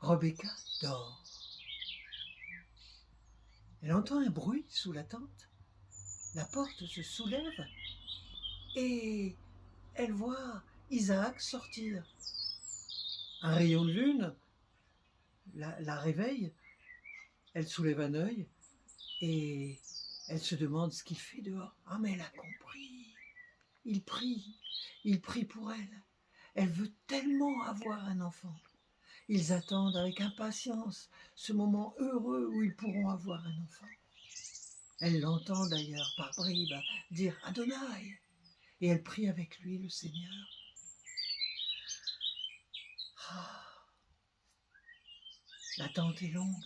Rebecca dort. Elle entend un bruit sous la tente. La porte se soulève et elle voit Isaac sortir. Un rayon de lune la réveille. Elle soulève un œil et elle se demande ce qu'il fait dehors. Ah, mais elle a compris. Il prie pour elle. Elle veut tellement avoir un enfant. Ils attendent avec impatience ce moment heureux où ils pourront avoir un enfant. Elle l'entend d'ailleurs par bribes dire Adonai, et elle prie avec lui le Seigneur. Ah, l'attente est longue.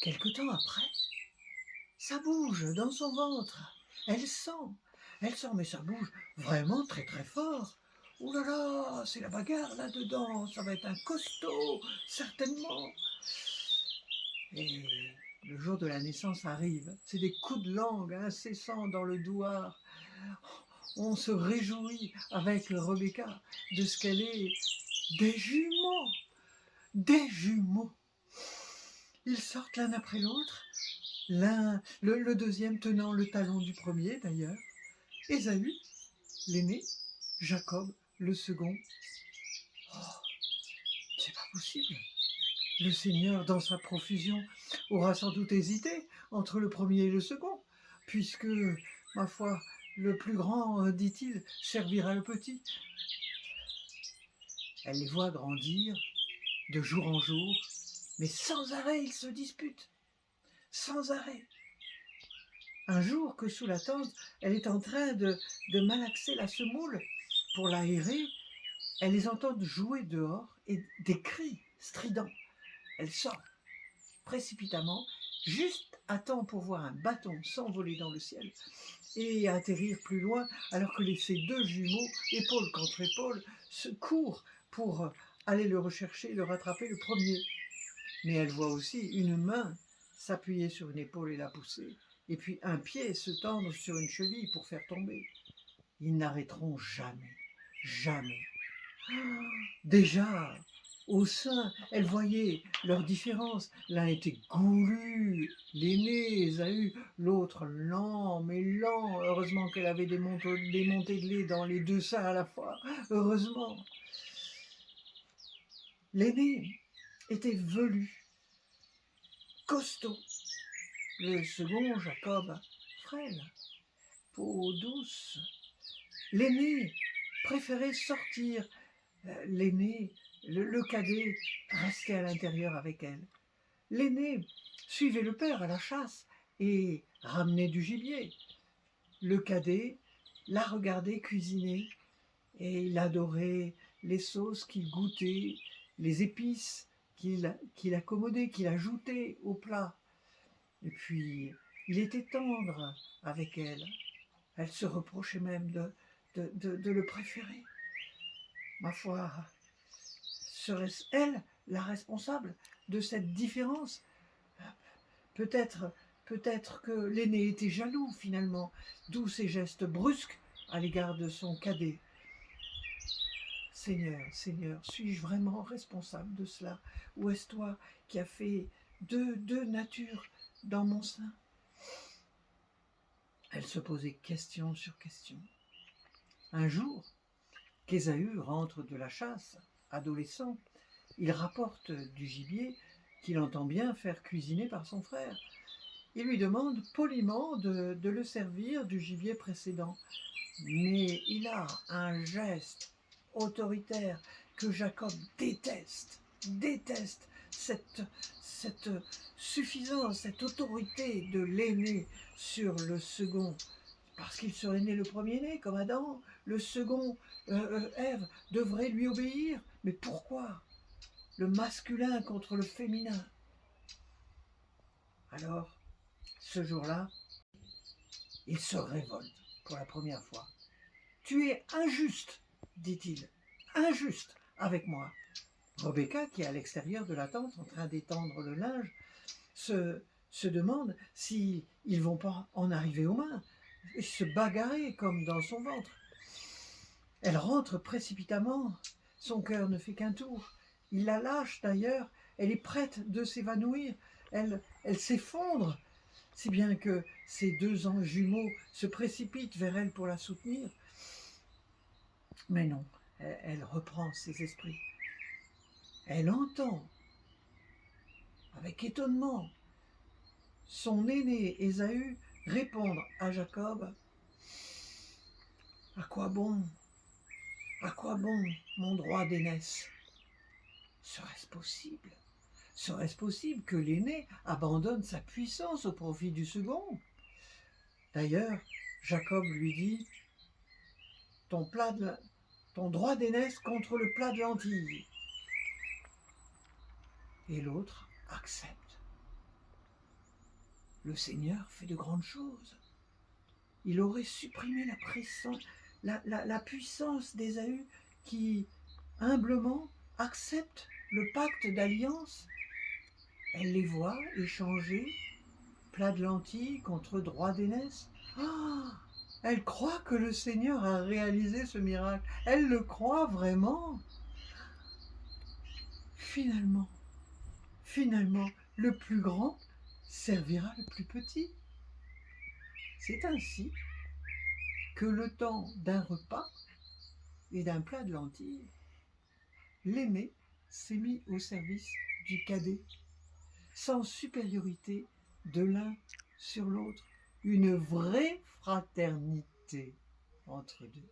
Quelque temps après, ça bouge dans son ventre. Elle sent, mais ça bouge vraiment très très fort. Oh là là, c'est la bagarre là-dedans, ça va être un costaud, certainement. Et le jour de la naissance arrive, c'est des coups de langue incessants dans le douar. On se réjouit avec Rebecca de ce qu'elle est des jumeaux, des jumeaux. Ils sortent l'un après l'autre, le deuxième tenant le talon du premier d'ailleurs, Ésaü, l'aîné, Jacob, le second. Oh, c'est pas possible. Le Seigneur, dans sa profusion, aura sans doute hésité entre le premier et le second, puisque, ma foi, le plus grand, dit-il, servira le petit. Elle les voit grandir de jour en jour, mais sans arrêt ils se disputent, sans arrêt. Un jour que sous la tente, elle est en train de malaxer la semoule pour l'aérer, elle les entend jouer dehors et des cris stridents. Elle sort précipitamment, juste à temps pour voir un bâton s'envoler dans le ciel et atterrir plus loin, alors que ces deux jumeaux, épaule contre épaule, se courent pour aller le rechercher, le rattraper le premier. Mais elle voit aussi une main s'appuyer sur une épaule et la pousser, et puis un pied se tendre sur une cheville pour faire tomber. Ils n'arrêteront jamais, jamais. Déjà, au sein, elle voyait leurs différences. L'un était goulu, l'aîné, Ésaü, l'autre lent, mais lent. Heureusement qu'elle avait des montées de lait dans les deux seins à la fois. Heureusement. L'aîné était velu, costaud. Le second, Jacob, frêle, peau douce. L'aîné préférait sortir. L'aîné, le cadet, restait à l'intérieur avec elle. L'aîné suivait le père à la chasse et ramenait du gibier. Le cadet la regardait cuisiner et il adorait les sauces qu'il goûtait, les épices qu'il accommodait, qu'il ajoutait au plat. Et puis, il était tendre avec elle. Elle se reprochait même de le préférer. Ma foi, serait-ce elle la responsable de cette différence? Peut-être que l'aîné était jaloux finalement, d'où ces gestes brusques à l'égard de son cadet. Seigneur, suis-je vraiment responsable de cela? Ou est-ce toi qui as fait deux natures dans mon sein? Elle se posait question sur question. Un jour, qu'Ésaü rentre de la chasse, adolescent, il rapporte du gibier qu'il entend bien faire cuisiner par son frère. Il lui demande poliment de le servir du gibier précédent. Mais il a un geste autoritaire que Jacob déteste cette suffisance, cette autorité de l'aîné sur le second. Parce qu'il serait né le premier-né, comme Adam, le second, Ève, devrait lui obéir. Mais pourquoi? Le masculin contre le féminin. Alors, ce jour-là, il se révolte pour la première fois. Tu es injuste, dit-il, injuste avec moi. Rebecca, qui est à l'extérieur de la tente en train d'étendre le linge, se demande s'ils ne vont pas en arriver aux mains et se bagarrer comme dans son ventre. Elle rentre précipitamment, son cœur ne fait qu'un tour. Il la lâche d'ailleurs, elle est prête de s'évanouir, elle s'effondre, si bien que ses deux anges jumeaux se précipitent vers elle pour la soutenir. Mais non, elle reprend ses esprits. Elle entend, avec étonnement, son aîné Ésaü répondre à Jacob: « À quoi bon mon droit d'aînesse? Serait-ce possible? Serait-ce possible que l'aîné abandonne sa puissance au profit du second? » D'ailleurs, Jacob lui dit: « Ton droit d'aînesse contre le plat de lentilles. » Et l'autre accepte. Le Seigneur fait de grandes choses. Il aurait supprimé la puissance d'Ésaü qui, humblement, accepte le pacte d'alliance. Elle les voit échanger plat de lentilles contre droit d'aînesse. Ah, elle croit que le Seigneur a réalisé ce miracle. Elle le croit vraiment. Finalement, le plus grand servira le plus petit. C'est ainsi que le temps d'un repas et d'un plat de lentilles, l'aîné s'est mis au service du cadet, sans supériorité de l'un sur l'autre, une vraie fraternité entre deux.